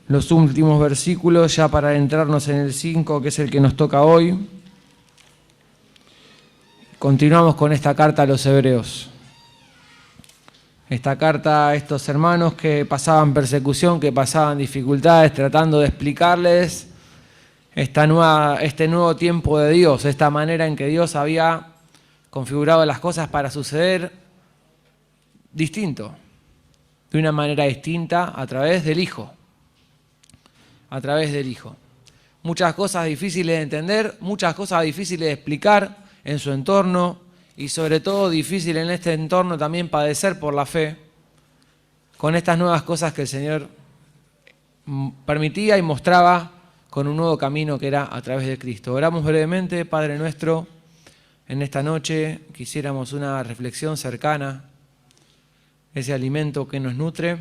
los últimos versículos ya para adentrarnos en el 5, que es el que nos toca hoy. Continuamos con esta carta a los hebreos. Esta carta a estos hermanos que pasaban persecución, que pasaban dificultades, tratando de explicarles este nuevo tiempo de Dios, esta manera en que Dios había configurado las cosas para suceder distinto, de una manera distinta a través del Hijo. A través del Hijo. Muchas cosas difíciles de entender, muchas cosas difíciles de explicar en su entorno y sobre todo difícil en este entorno también padecer por la fe con estas nuevas cosas que el Señor permitía y mostraba con un nuevo camino que era a través de Cristo. Oramos brevemente. Padre nuestro, en esta noche quisiéramos una reflexión cercana, ese alimento que nos nutre.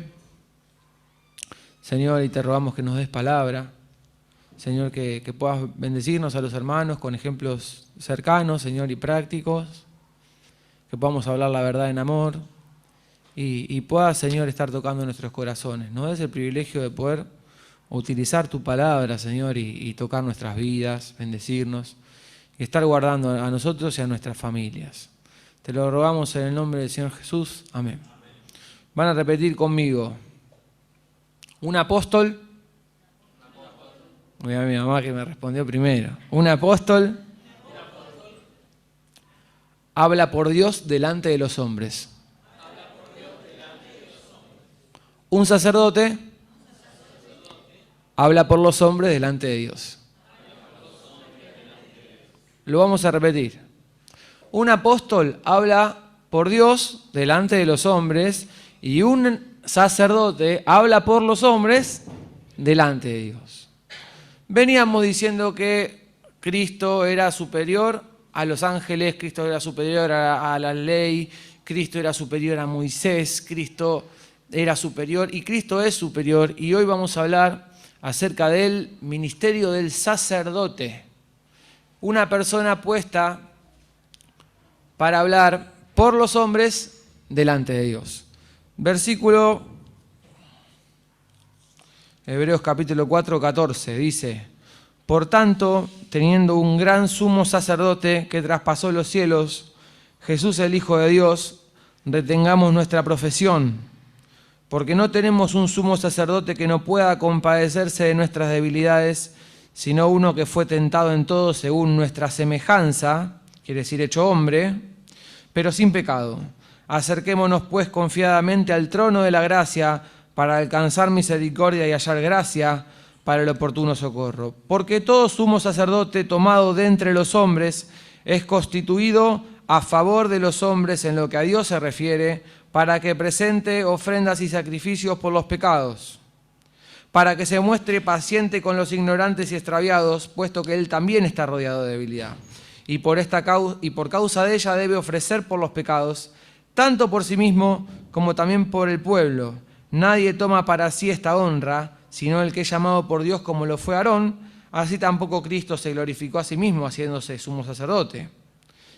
Señor, y te rogamos que nos des palabra. Señor, que puedas bendecirnos a los hermanos con ejemplos cercanos, Señor, y prácticos. Que podamos hablar la verdad en amor. Y puedas, Señor, estar tocando nuestros corazones. Nos des el privilegio de poder utilizar tu palabra, Señor, y tocar nuestras vidas, bendecirnos. Y estar guardando a nosotros y a nuestras familias. Te lo rogamos en el nombre del Señor Jesús. Amén. Van a repetir conmigo. Un apóstol. Voy a mi mamá que me respondió primero. Un apóstol habla por Dios delante de los hombres. Un sacerdote habla por los hombres delante de Dios. Lo vamos a repetir. Un apóstol habla por Dios delante de los hombres y un sacerdote habla por los hombres delante de Dios. Veníamos diciendo que Cristo era superior a los ángeles, Cristo era superior a la ley, Cristo era superior a Moisés, Cristo era superior y Cristo es superior. Y hoy vamos a hablar acerca del ministerio del sacerdote. Una persona puesta para hablar por los hombres delante de Dios. Versículo Hebreos capítulo 4, 14 dice: por tanto, teniendo un gran sumo sacerdote que traspasó los cielos, Jesús el Hijo de Dios, retengamos nuestra profesión, porque no tenemos un sumo sacerdote que no pueda compadecerse de nuestras debilidades, sino uno que fue tentado en todo según nuestra semejanza, quiere decir hecho hombre, pero sin pecado. Acerquémonos pues confiadamente al trono de la gracia para alcanzar misericordia y hallar gracia para el oportuno socorro. Porque todo sumo sacerdote tomado de entre los hombres es constituido a favor de los hombres en lo que a Dios se refiere, para que presente ofrendas y sacrificios por los pecados, para que se muestre paciente con los ignorantes y extraviados, puesto que él también está rodeado de debilidad. Y por causa de ella debe ofrecer por los pecados, tanto por sí mismo como también por el pueblo. Nadie toma para sí esta honra, sino el que es llamado por Dios como lo fue Aarón. Así tampoco Cristo se glorificó a sí mismo haciéndose sumo sacerdote,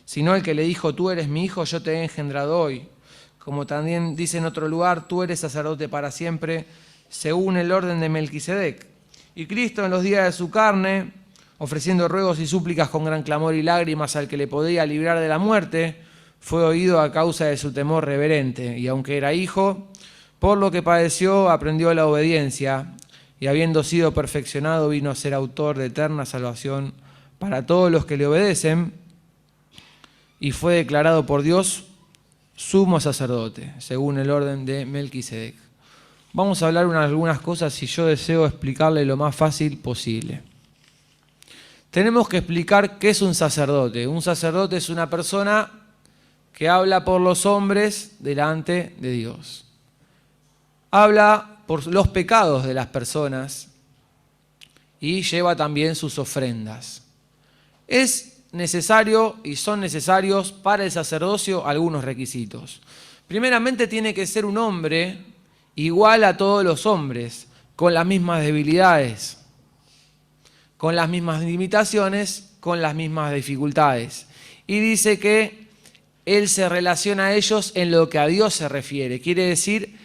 sino el que le dijo: tú eres mi hijo, yo te he engendrado hoy. Como también dice en otro lugar: tú eres sacerdote para siempre, según el orden de Melquisedec. Y Cristo en los días de su carne, ofreciendo ruegos y súplicas con gran clamor y lágrimas al que le podía librar de la muerte, fue oído a causa de su temor reverente, y aunque era hijo, por lo que padeció aprendió la obediencia, y habiendo sido perfeccionado vino a ser autor de eterna salvación para todos los que le obedecen, y fue declarado por Dios sumo sacerdote, según el orden de Melquisedec. Vamos a hablar algunas cosas y yo deseo explicarle lo más fácil posible. Tenemos que explicar qué es un sacerdote. Un sacerdote es una persona que habla por los hombres delante de Dios. Habla por los pecados de las personas y lleva también sus ofrendas. Es necesario y son necesarios para el sacerdocio algunos requisitos. Primeramente tiene que ser un hombre igual a todos los hombres, con las mismas debilidades, con las mismas limitaciones, con las mismas dificultades. Y dice que él se relaciona a ellos en lo que a Dios se refiere. Quiere decir,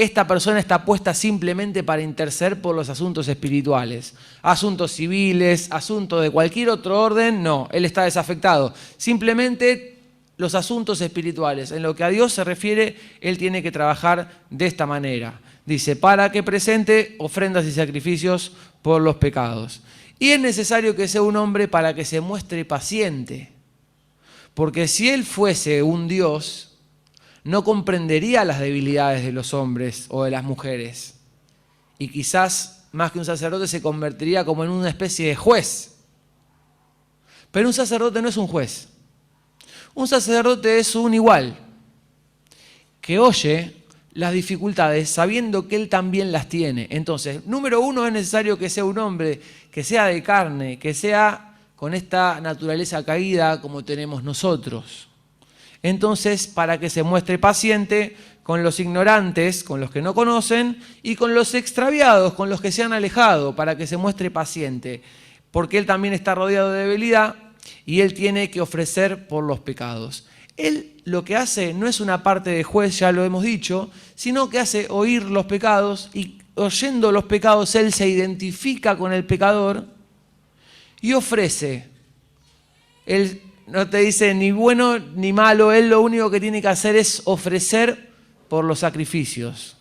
esta persona está puesta simplemente para interceder por los asuntos espirituales. Asuntos civiles, asuntos de cualquier otro orden, no, él está desafectado. Simplemente los asuntos espirituales. En lo que a Dios se refiere, él tiene que trabajar de esta manera. Dice, para que presente ofrendas y sacrificios por los pecados. Y es necesario que sea un hombre para que se muestre paciente. Porque si él fuese un Dios, no comprendería las debilidades de los hombres o de las mujeres. Y quizás, más que un sacerdote, se convertiría como en una especie de juez. Pero un sacerdote no es un juez. Un sacerdote es un igual, que oye las dificultades sabiendo que él también las tiene. Entonces, número uno, es necesario que sea un hombre que sea de carne, que sea con esta naturaleza caída como tenemos nosotros. Entonces, para que se muestre paciente con los ignorantes, con los que no conocen, y con los extraviados, con los que se han alejado, para que se muestre paciente, porque él también está rodeado de debilidad y él tiene que ofrecer por los pecados. Él lo que hace no es una parte de juez, ya lo hemos dicho, sino que hace oír los pecados y oyendo los pecados él se identifica con el pecador y ofrece. Él no te dice ni bueno ni malo, él lo único que tiene que hacer es ofrecer por los sacrificios.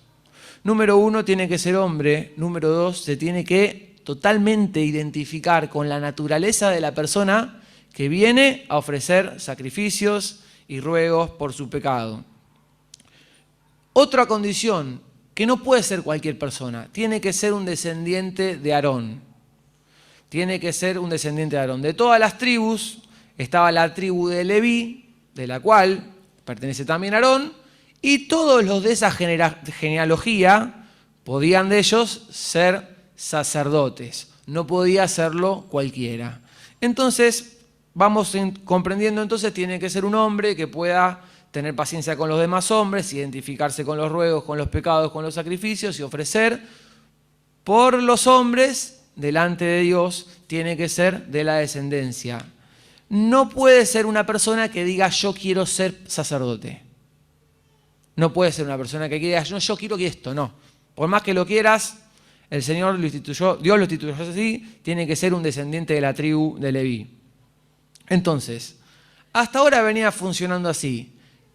Número uno, tiene que ser hombre. Número dos, se tiene que totalmente identificar con la naturaleza de la persona que viene a ofrecer sacrificios y ruegos por su pecado. Otra condición, que no puede ser cualquier persona, tiene que ser un descendiente de Aarón. Tiene que ser un descendiente de Aarón. De todas las tribus, estaba la tribu de Leví, de la cual pertenece también Aarón, y todos los de esa genealogía podían de ellos ser sacerdotes. No podía serlo cualquiera. Entonces, vamos comprendiendo, entonces tiene que ser un hombre que pueda tener paciencia con los demás hombres, identificarse con los ruegos, con los pecados, con los sacrificios y ofrecer por los hombres delante de Dios. Tiene que ser de la descendencia. No puede ser una persona que diga yo quiero ser sacerdote. No puede ser una persona que diga no, yo quiero que esto, no. Por más que lo quieras, el Señor lo instituyó, Dios lo instituyó así, tiene que ser un descendiente de la tribu de Leví. Entonces, hasta ahora venía funcionando así.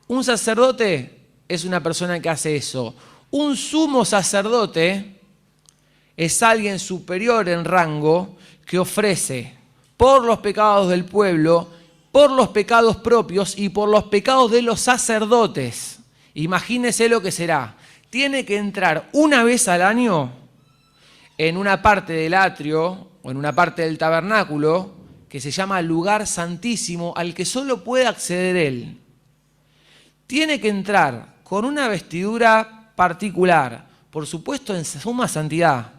Un sacerdote es una persona que hace eso. Un sumo sacerdote es alguien superior en rango que ofrece por los pecados del pueblo, por los pecados propios y por los pecados de los sacerdotes. Imagínese lo que será. Tiene que entrar una vez al año en una parte del atrio o en una parte del tabernáculo que se llama lugar santísimo, al que solo puede acceder él. Tiene que entrar con una vestidura particular, por supuesto en suma santidad.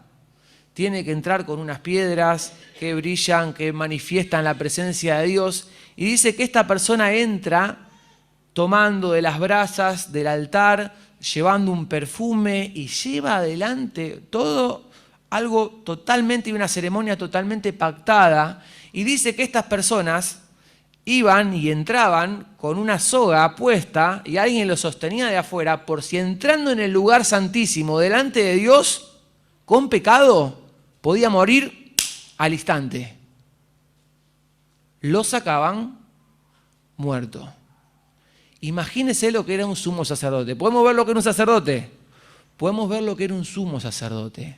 Tiene que entrar con unas piedras que brillan, que manifiestan la presencia de Dios. Y dice que esta persona entra tomando de las brasas del altar, llevando un perfume y lleva adelante todo algo totalmente, una ceremonia totalmente pactada. Y dice que estas personas iban y entraban con una soga puesta y alguien los sostenía de afuera por si entrando en el lugar santísimo delante de Dios con pecado podía morir al instante. Lo sacaban muerto. Imagínese lo que era un sumo sacerdote. ¿Podemos ver lo que era un sacerdote? Podemos ver lo que era un sumo sacerdote.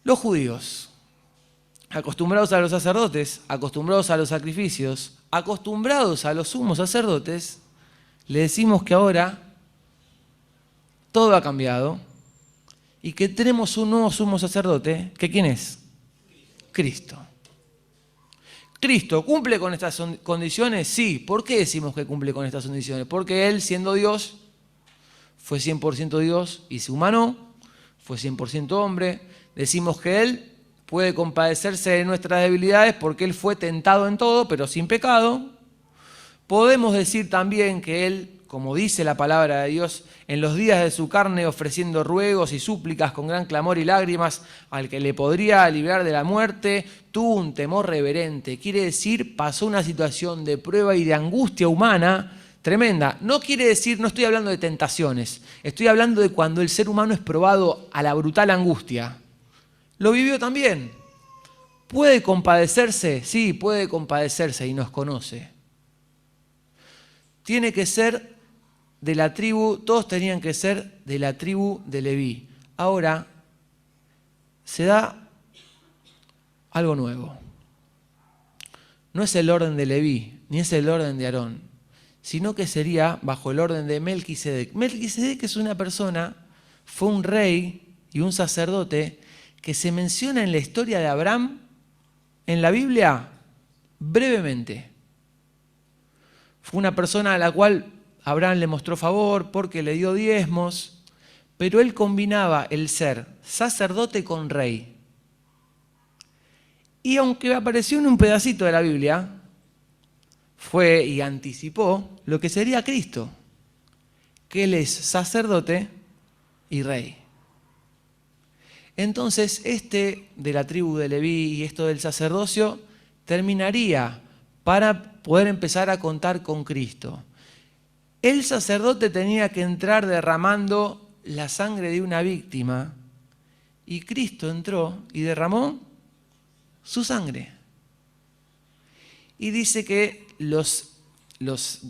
Los judíos, acostumbrados a los sacerdotes, acostumbrados a los sacrificios, acostumbrados a los sumos sacerdotes, le decimos que ahora todo ha cambiado y que tenemos un nuevo sumo sacerdote, que ¿quién es? Cristo. ¿Cristo cumple con estas condiciones? Sí. ¿Por qué decimos que cumple con estas condiciones? Porque Él, siendo Dios, fue 100% Dios y se humanó, fue 100% hombre. Decimos que Él puede compadecerse de nuestras debilidades porque Él fue tentado en todo, pero sin pecado. Podemos decir también que Él, como dice la palabra de Dios, en los días de su carne ofreciendo ruegos y súplicas con gran clamor y lágrimas al que le podría librar de la muerte, tuvo un temor reverente. Quiere decir, pasó una situación de prueba y de angustia humana tremenda. No quiere decir, no estoy hablando de tentaciones, estoy hablando de cuando el ser humano es probado a la brutal angustia. Lo vivió también. ¿Puede compadecerse? Sí, puede compadecerse y nos conoce. Tiene que ser de la tribu, todos tenían que ser de la tribu de Leví. Ahora se da algo nuevo. No es el orden de Leví, ni es el orden de Aarón, sino que sería bajo el orden de Melquisedec. Melquisedec es una persona, fue un rey y un sacerdote que se menciona en la historia de Abraham, en la Biblia, brevemente. Fue una persona a la cual Abraham le mostró favor porque le dio diezmos, pero él combinaba el ser sacerdote con rey. Y aunque apareció en un pedacito de la Biblia, fue y anticipó lo que sería Cristo, que él es sacerdote y rey. Entonces, este de la tribu de Leví y esto del sacerdocio terminaría para poder empezar a contar con Cristo. El sacerdote tenía que entrar derramando la sangre de una víctima y Cristo entró y derramó su sangre. Y dice que los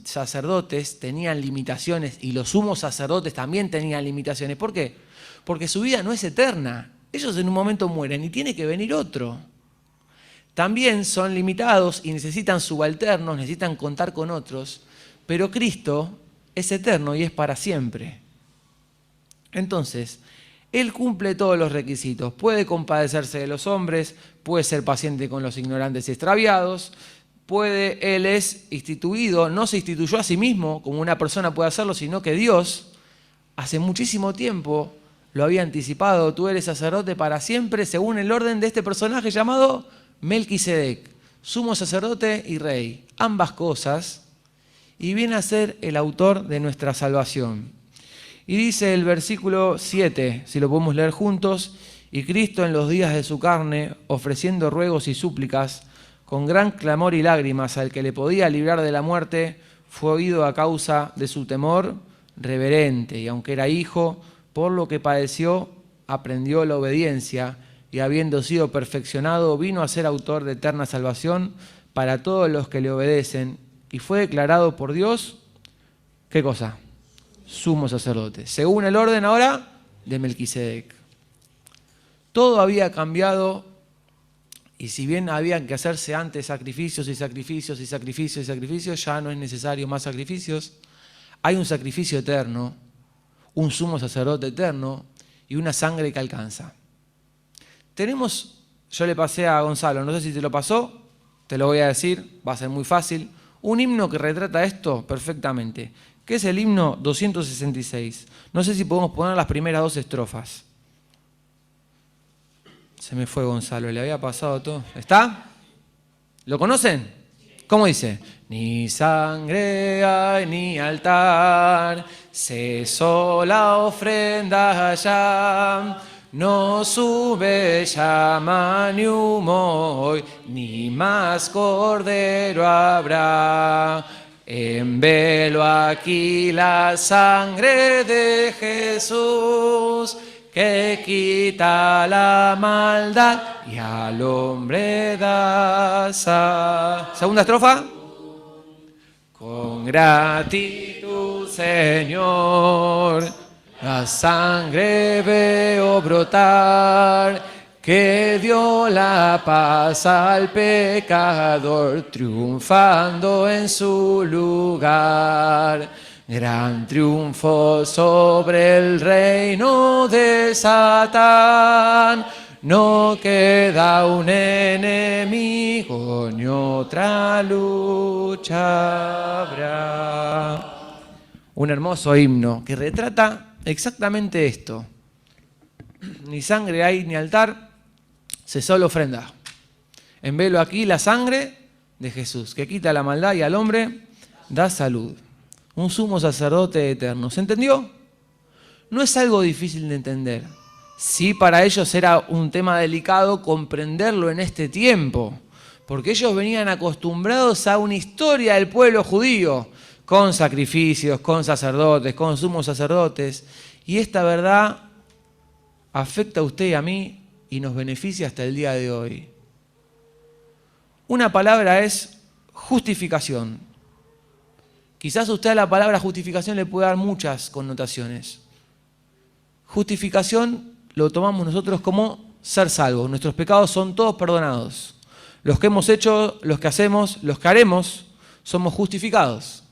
sacerdotes tenían limitaciones y los sumos sacerdotes también tenían limitaciones. ¿Por qué? Porque su vida no es eterna. Ellos en un momento mueren y tiene que venir otro. También son limitados y necesitan subalternos, necesitan contar con otros, pero Cristo es eterno y es para siempre. Entonces, Él cumple todos los requisitos. Puede compadecerse de los hombres, puede ser paciente con los ignorantes y extraviados, Él es instituido, no se instituyó a sí mismo como una persona puede hacerlo, sino que Dios hace muchísimo tiempo lo había anticipado. Tú eres sacerdote para siempre según el orden de este personaje llamado Melquisedec, sumo sacerdote y rey. Ambas cosas, y viene a ser el autor de nuestra salvación. Y dice el versículo 7, si lo podemos leer juntos, y Cristo en los días de su carne, ofreciendo ruegos y súplicas, con gran clamor y lágrimas al que le podía librar de la muerte, fue oído a causa de su temor reverente, y aunque era hijo, por lo que padeció, aprendió la obediencia, y habiendo sido perfeccionado, vino a ser autor de eterna salvación para todos los que le obedecen, y fue declarado por Dios, ¿qué cosa? Sumo sacerdote, según el orden ahora de Melquisedec. Todo había cambiado, y si bien habían que hacerse antes sacrificios y sacrificios y sacrificios y sacrificios, ya no es necesario más sacrificios. Hay un sacrificio eterno, un sumo sacerdote eterno y una sangre que alcanza. Tenemos, yo le pasé a Gonzalo, no sé si te lo pasó, te lo voy a decir, va a ser muy fácil, un himno que retrata esto perfectamente, que es el himno 266. No sé si podemos poner las primeras dos estrofas. Se me fue Gonzalo, le había pasado todo. ¿Está? ¿Lo conocen? ¿Cómo dice? Ni sangre hay ni altar, cesó la ofrenda allá, no sube llama ni humo hoy, ni más cordero habrá. En velo aquí la sangre de Jesús, que quita la maldad y al hombre da Segunda estrofa. Con gratitud, Señor, la sangre veo brotar, que dio la paz al pecador, triunfando en su lugar. Gran triunfo sobre el reino de Satán, no queda un enemigo ni otra lucha habrá. Un hermoso himno que retrata exactamente esto. Ni sangre hay ni altar, cesó la ofrenda. En velo aquí la sangre de Jesús, que quita la maldad y al hombre da salud. Un sumo sacerdote eterno. ¿Se entendió? No es algo difícil de entender. Sí, para ellos era un tema delicado comprenderlo en este tiempo, porque ellos venían acostumbrados a una historia del pueblo judío, con sacrificios, con sacerdotes, con sumos sacerdotes. Y esta verdad afecta a usted y a mí y nos beneficia hasta el día de hoy. Una palabra es justificación. Quizás usted a la palabra justificación le puede dar muchas connotaciones. Justificación lo tomamos nosotros como ser salvos. Nuestros pecados son todos perdonados. Los que hemos hecho, los que hacemos, los que haremos, somos justificados.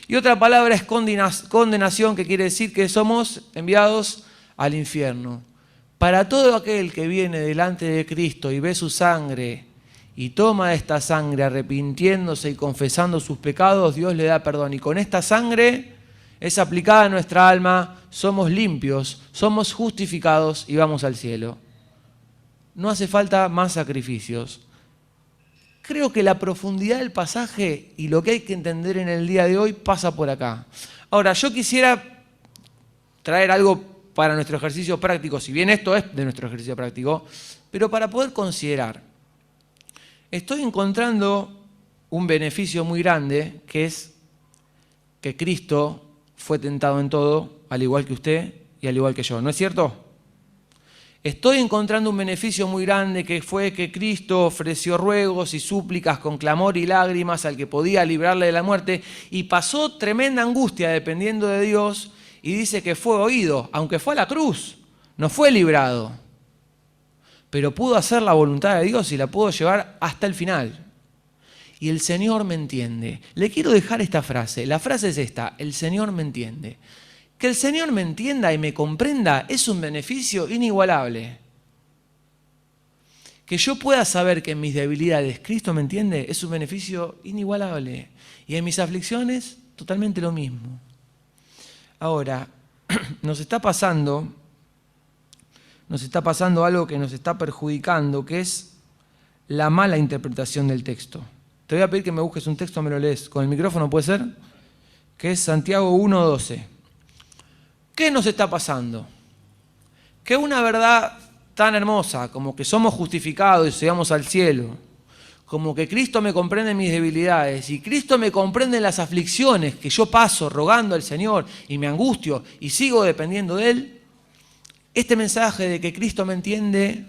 Y otra palabra es condenación, que quiere decir que somos enviados al infierno. Para todo aquel que viene delante de Cristo y ve su sangre y toma esta sangre arrepintiéndose y confesando sus pecados, Dios le da perdón. Y con esta sangre es aplicada a nuestra alma, somos limpios, somos justificados y vamos al cielo. No hace falta más sacrificios. Creo que la profundidad del pasaje y lo que hay que entender en el día de hoy pasa por acá. Ahora, yo quisiera traer algo para nuestro ejercicio práctico, si bien esto es de nuestro ejercicio práctico, pero para poder considerar. Estoy encontrando un beneficio muy grande, que es que Cristo fue tentado en todo, al igual que usted y al igual que yo. ¿No es cierto? Estoy encontrando un beneficio muy grande, que fue que Cristo ofreció ruegos y súplicas con clamor y lágrimas al que podía librarle de la muerte y pasó tremenda angustia dependiendo de Dios, y dice que fue oído, aunque fue a la cruz, no fue librado. Pero pudo hacer la voluntad de Dios y la pudo llevar hasta el final. Y el Señor me entiende. Le quiero dejar esta frase. La frase es esta: el Señor me entiende. Que el Señor me entienda y me comprenda es un beneficio inigualable. Que yo pueda saber que en mis debilidades Cristo me entiende es un beneficio inigualable. Y en mis aflicciones, totalmente lo mismo. Ahora, nos está pasando algo que nos está perjudicando, que es la mala interpretación del texto. Te voy a pedir que me busques un texto, me lo lees. ¿Con el micrófono puede ser? Que es Santiago 1:12. ¿Qué nos está pasando? Que una verdad tan hermosa como que somos justificados y llegamos al cielo, como que Cristo me comprende mis debilidades y Cristo me comprende las aflicciones que yo paso rogando al Señor y me angustio y sigo dependiendo de Él, este mensaje de que Cristo me entiende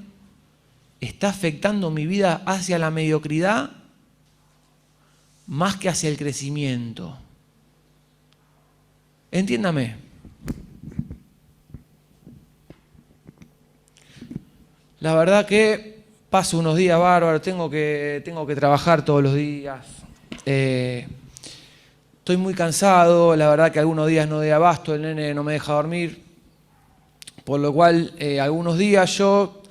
está afectando mi vida hacia la mediocridad más que hacia el crecimiento. Entiéndame. La verdad que paso unos días bárbaros, tengo que trabajar todos los días. Estoy muy cansado, la verdad que algunos días no doy abasto, el nene no me deja dormir. Por lo cual, algunos días yo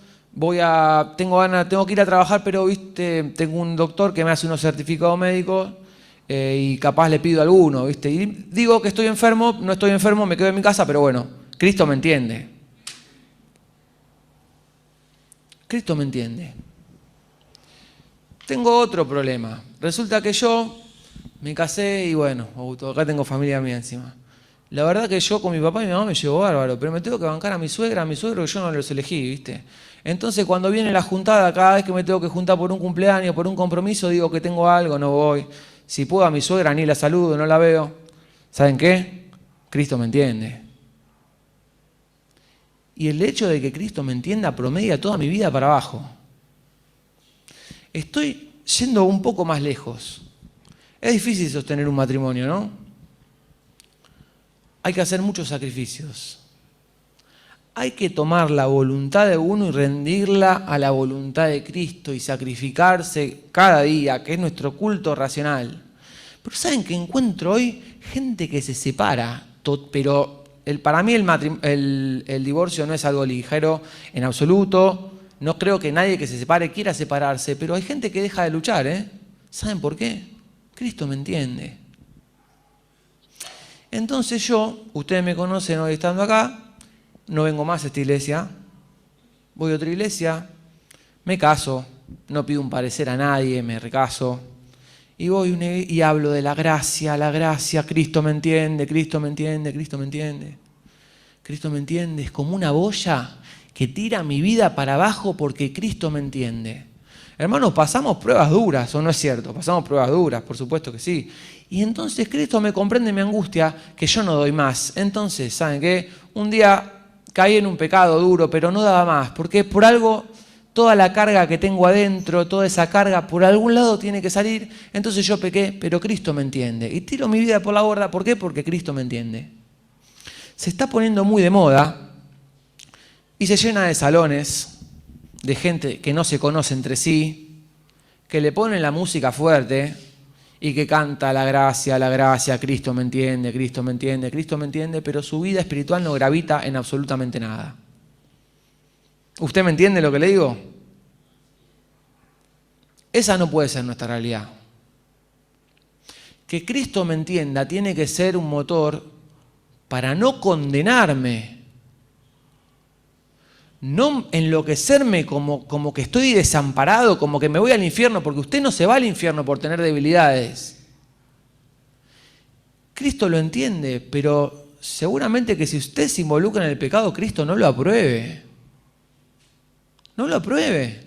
tengo que ir a trabajar, pero ¿viste? Tengo un doctor que me hace unos certificados médicos y capaz le pido alguno, ¿viste? Y digo que estoy enfermo, no estoy enfermo, me quedo en mi casa, pero bueno, Cristo me entiende. Cristo me entiende. Tengo otro problema. Resulta que yo me casé y bueno, acá tengo familia mía encima. La verdad que yo con mi papá y mi mamá me llevo bárbaro, pero me tengo que bancar a mi suegra, a mi suegro, que yo no los elegí, ¿viste? Entonces cuando viene la juntada, cada vez que me tengo que juntar por un cumpleaños, por un compromiso, digo que tengo algo, no voy. Si puedo a mi suegra ni la saludo, no la veo. ¿Saben qué? Cristo me entiende. Y el hecho de que Cristo me entienda promedia toda mi vida para abajo. Estoy yendo un poco más lejos. Es difícil sostener un matrimonio, ¿no? Hay que hacer muchos sacrificios. Hay que tomar la voluntad de uno y rendirla a la voluntad de Cristo y sacrificarse cada día, que es nuestro culto racional. Pero ¿saben qué encuentro hoy? Gente que se separa, pero para mí el divorcio no es algo ligero en absoluto. No creo que nadie que se separe quiera separarse, pero hay gente que deja de luchar, ¿eh? ¿Saben por qué? Cristo me entiende. Entonces ustedes me conocen hoy estando acá, no vengo más a esta iglesia, voy a otra iglesia, me caso, no pido un parecer a nadie, me recaso, y voy y hablo de la gracia, Cristo me entiende, Cristo me entiende, Cristo me entiende. Cristo me entiende, es como una boya que tira mi vida para abajo porque Cristo me entiende. Hermanos, pasamos pruebas duras, ¿o no es cierto? Pasamos pruebas duras, por supuesto que sí. Y entonces Cristo me comprende mi angustia, que yo no doy más. Entonces, ¿saben qué? Un día caí en un pecado duro, pero no daba más, porque por algo, toda la carga que tengo adentro, toda esa carga, por algún lado tiene que salir. Entonces yo pequé, pero Cristo me entiende. Y tiro mi vida por la borda, ¿por qué? Porque Cristo me entiende. Se está poniendo muy de moda y se llena de salones de gente que no se conoce entre sí, que le ponen la música fuerte y que canta la gracia, Cristo me entiende, Cristo me entiende, Cristo me entiende, pero su vida espiritual no gravita en absolutamente nada. ¿Usted me entiende lo que le digo? Esa no puede ser nuestra realidad. Que Cristo me entienda tiene que ser un motor para no condenarme, no enloquecerme como que estoy desamparado, como que me voy al infierno, porque usted no se va al infierno por tener debilidades. Cristo lo entiende, pero seguramente que si usted se involucra en el pecado, Cristo no lo apruebe. No lo apruebe.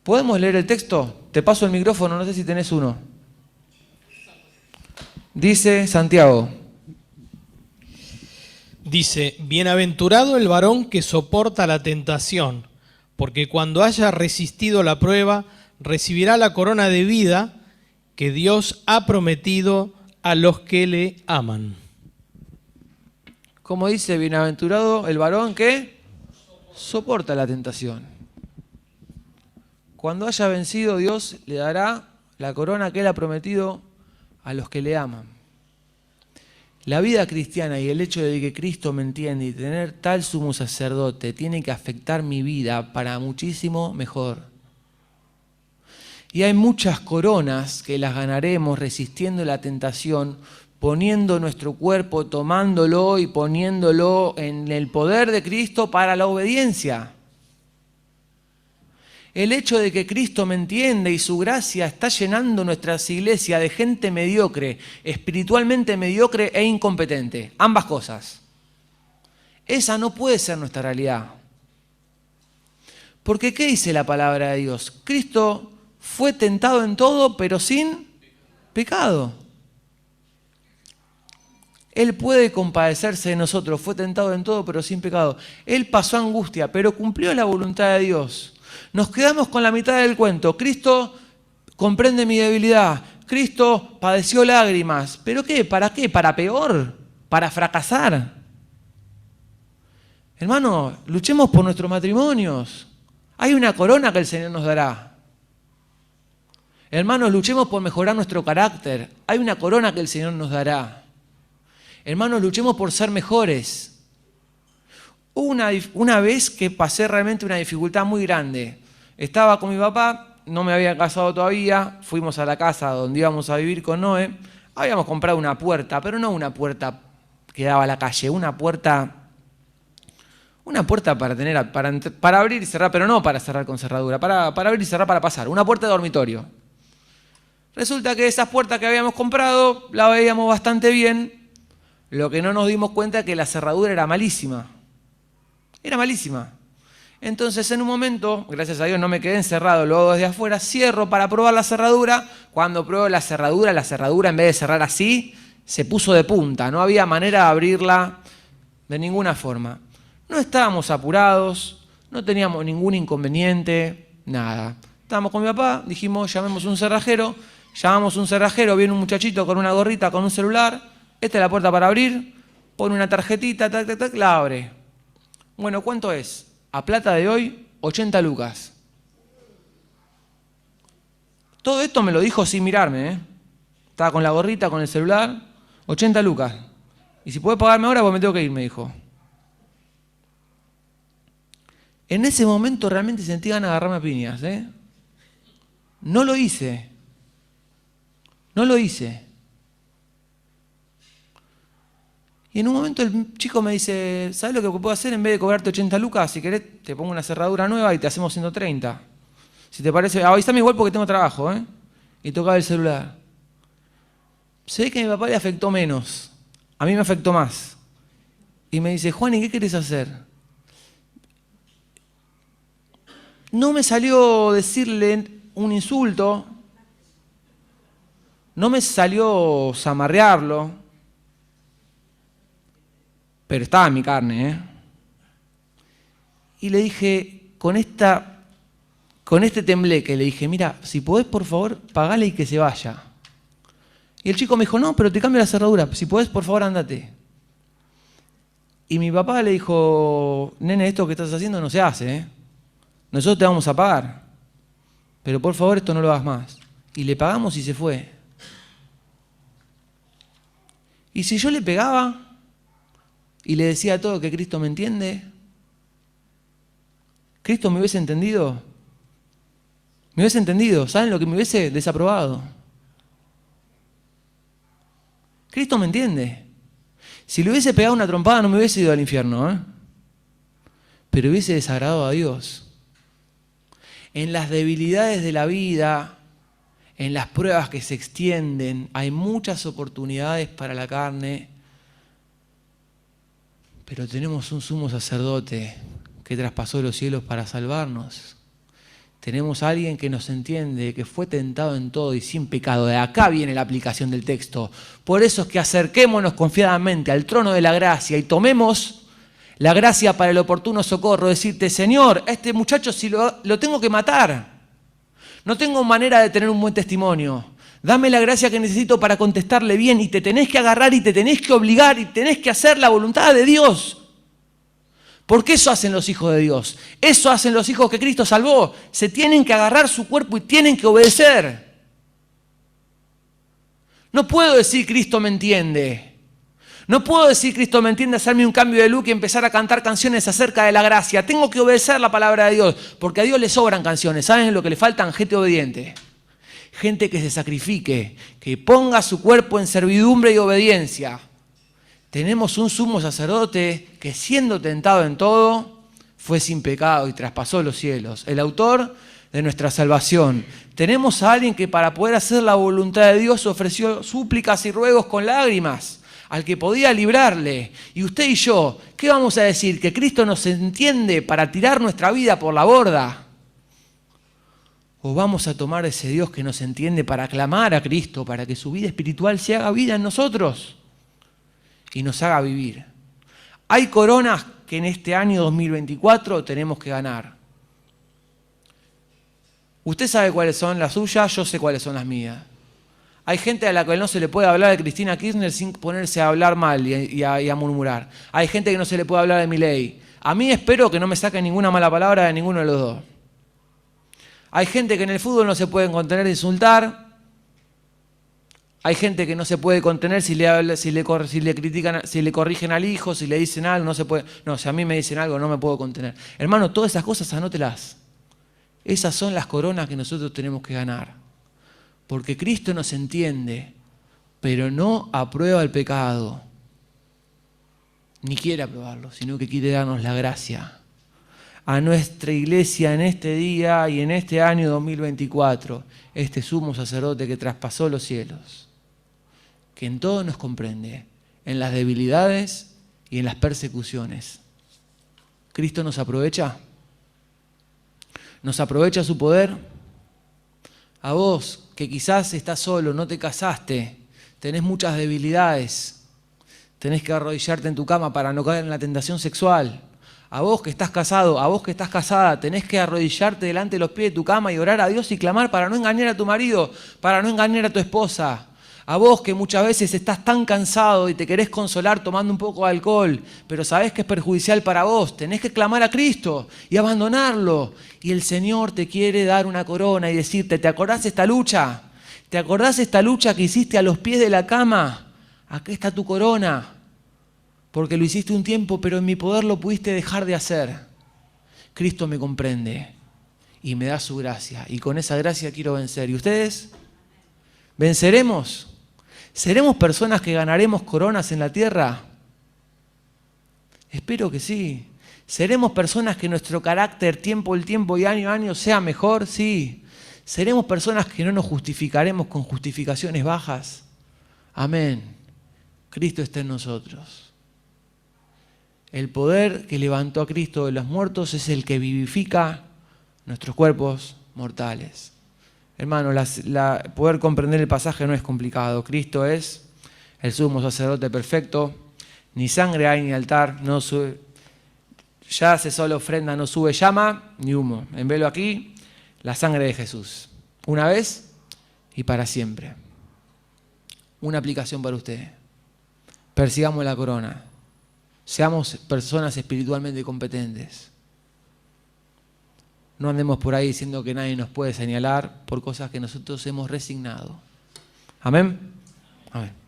¿Podemos leer el texto? Te paso el micrófono, no sé si tenés uno. Dice Santiago. Dice, bienaventurado el varón que soporta la tentación, porque cuando haya resistido la prueba, recibirá la corona de vida que Dios ha prometido a los que le aman. Como dice, bienaventurado el varón que soporta la tentación. Cuando haya vencido, Dios le dará la corona que Él ha prometido a los que le aman. La vida cristiana y el hecho de que Cristo me entiende y tener tal sumo sacerdote tiene que afectar mi vida para muchísimo mejor. Y hay muchas coronas que las ganaremos resistiendo la tentación, poniendo nuestro cuerpo, tomándolo y poniéndolo en el poder de Cristo para la obediencia. El hecho de que Cristo me entiende y su gracia está llenando nuestras iglesias de gente mediocre, espiritualmente mediocre e incompetente. Ambas cosas. Esa no puede ser nuestra realidad. Porque ¿qué dice la palabra de Dios? Cristo fue tentado en todo, pero sin pecado. Él puede compadecerse de nosotros, fue tentado en todo, pero sin pecado. Él pasó angustia, pero cumplió la voluntad de Dios. Nos quedamos con la mitad del cuento. Cristo comprende mi debilidad. Cristo padeció lágrimas. ¿Pero qué? ¿Para qué? ¿Para peor? ¿Para fracasar? Hermano, luchemos por nuestros matrimonios. Hay una corona que el Señor nos dará. Hermanos, luchemos por mejorar nuestro carácter. Hay una corona que el Señor nos dará. Hermanos, luchemos por ser mejores. Hubo una vez que pasé realmente una dificultad muy grande. Estaba con mi papá, no me había casado todavía, fuimos a la casa donde íbamos a vivir con Noé. Habíamos comprado una puerta, pero no una puerta que daba a la calle, una puerta para abrir y cerrar, pero no para cerrar con cerradura, para abrir y cerrar para pasar, una puerta de dormitorio. Resulta que esas puertas que habíamos comprado la veíamos bastante bien, lo que no nos dimos cuenta es que la cerradura era malísima. Era malísima. Entonces en un momento, gracias a Dios no me quedé encerrado, lo hago desde afuera, cierro para probar la cerradura. Cuando pruebo la cerradura en vez de cerrar así, se puso de punta. No había manera de abrirla de ninguna forma. No estábamos apurados, no teníamos ningún inconveniente, nada. Estábamos con mi papá, dijimos llamemos un cerrajero. Llamamos un cerrajero, viene un muchachito con una gorrita, con un celular. Esta es la puerta para abrir, pone una tarjetita, tac, tac, tac, la abre. Bueno, ¿cuánto es? A plata de hoy, 80 lucas. Todo esto me lo dijo sin mirarme, ¿eh? Estaba con la gorrita, con el celular, 80 lucas. Y si puedes pagarme ahora, pues me tengo que ir, me dijo. En ese momento realmente sentí ganas de agarrarme a piñas, ¿eh? No lo hice. No lo hice. Y en un momento el chico me dice, ¿sabes lo que puedo hacer? En vez de cobrarte 80 lucas, si querés te pongo una cerradura nueva y te hacemos 130. Si te parece, avísame igual porque tengo trabajo, ¿eh? Y tocaba el celular. Se ve que a mi papá le afectó menos. A mí me afectó más. Y me dice, Juan, ¿y qué querés hacer? no me salió decirle un insulto, no me salió zamarrearlo, pero estaba en mi carne, ¿eh? Y le dije, con este tembleque, le dije, mira, si podés, por favor, pagale y que se vaya. Y el chico me dijo, no, pero te cambio la cerradura, si podés, por favor, andate. Y mi papá le dijo, nene, esto que estás haciendo no se hace, ¿eh? Nosotros te vamos a pagar, pero por favor esto no lo hagas más. Y le pagamos y se fue. Y si yo le pegaba y le decía todo que Cristo me entiende, ¿Cristo me hubiese entendido? Me hubiese entendido. ¿Saben lo que me hubiese desaprobado? Cristo me entiende. Si le hubiese pegado una trompada no me hubiese ido al infierno, ¿eh? Pero hubiese desagradado a Dios. En las debilidades de la vida, en las pruebas que se extienden, hay muchas oportunidades para la carne, pero tenemos un sumo sacerdote que traspasó los cielos para salvarnos. Tenemos a alguien que nos entiende, que fue tentado en todo y sin pecado. De acá viene la aplicación del texto. Por eso es que acerquémonos confiadamente al trono de la gracia y tomemos la gracia para el oportuno socorro. Decirte, Señor, a este muchacho si lo tengo que matar. No tengo manera de tener un buen testimonio. Dame la gracia que necesito para contestarle bien y te tenés que agarrar y te tenés que obligar y tenés que hacer la voluntad de Dios. Porque eso hacen los hijos de Dios. Eso hacen los hijos que Cristo salvó. Se tienen que agarrar su cuerpo y tienen que obedecer. No puedo decir Cristo me entiende. No puedo decir Cristo me entiende, hacerme un cambio de look y empezar a cantar canciones acerca de la gracia. Tengo que obedecer la palabra de Dios. Porque a Dios le sobran canciones. ¿Saben lo que le faltan? Gente obediente. Gente que se sacrifique. Que ponga su cuerpo en servidumbre y obediencia. Tenemos un sumo sacerdote que siendo tentado en todo, fue sin pecado y traspasó los cielos. El autor de nuestra salvación. Tenemos a alguien que para poder hacer la voluntad de Dios ofreció súplicas y ruegos con lágrimas al que podía librarle. Y usted y yo, ¿qué vamos a decir? ¿Que Cristo nos entiende para tirar nuestra vida por la borda? ¿O vamos a tomar ese Dios que nos entiende para clamar a Cristo, para que su vida espiritual se haga vida en nosotros? Y nos haga vivir. Hay coronas que en este año 2024 tenemos que ganar. Usted sabe cuáles son las suyas, yo sé cuáles son las mías. Hay gente a la que no se le puede hablar de Cristina Kirchner sin ponerse a hablar mal y a murmurar. Hay gente que no se le puede hablar de Milei. A mí espero que no me saquen ninguna mala palabra de ninguno de los dos. Hay gente que en el fútbol no se puede contener de insultar. Hay gente que no se puede contener si le critican, si le corrigen al hijo, si le dicen algo, no se puede. No, si a mí me dicen algo no me puedo contener. Hermano, todas esas cosas anótelas. Esas son las coronas que nosotros tenemos que ganar. Porque Cristo nos entiende, pero no aprueba el pecado. Ni quiere aprobarlo, sino que quiere darnos la gracia. A nuestra iglesia en este día y en este año 2024, este sumo sacerdote que traspasó los cielos, que en todo nos comprende, en las debilidades y en las persecuciones. ¿Cristo nos aprovecha? ¿Nos aprovecha su poder? A vos, que quizás estás solo, no te casaste, tenés muchas debilidades, tenés que arrodillarte en tu cama para no caer en la tentación sexual. A vos que estás casado, a vos que estás casada, tenés que arrodillarte delante de los pies de tu cama y orar a Dios y clamar para no engañar a tu marido, para no engañar a tu esposa. A vos que muchas veces estás tan cansado y te querés consolar tomando un poco de alcohol, pero sabés que es perjudicial para vos, tenés que clamar a Cristo y abandonarlo. Y el Señor te quiere dar una corona y decirte, ¿te acordás esta lucha? ¿Te acordás esta lucha que hiciste a los pies de la cama? Aquí está tu corona, porque lo hiciste un tiempo, pero en mi poder lo pudiste dejar de hacer. Cristo me comprende y me da su gracia, y con esa gracia quiero vencer. ¿Y ustedes? ¿Venceremos? ¿Seremos personas que ganaremos coronas en la tierra? Espero que sí. ¿Seremos personas que nuestro carácter, el tiempo y año a año sea mejor? Sí. ¿Seremos personas que no nos justificaremos con justificaciones bajas? Amén. Cristo está en nosotros. El poder que levantó a Cristo de los muertos es el que vivifica nuestros cuerpos mortales. Hermano, poder comprender el pasaje no es complicado. Cristo es el sumo sacerdote perfecto. Ni sangre hay ni altar, no sube, ya hace sola ofrenda, no sube llama ni humo. En velo aquí, la sangre de Jesús. Una vez y para siempre. Una aplicación para usted. Persigamos la corona. Seamos personas espiritualmente competentes. No andemos por ahí diciendo que nadie nos puede señalar por cosas que nosotros hemos resignado. Amén. Amén.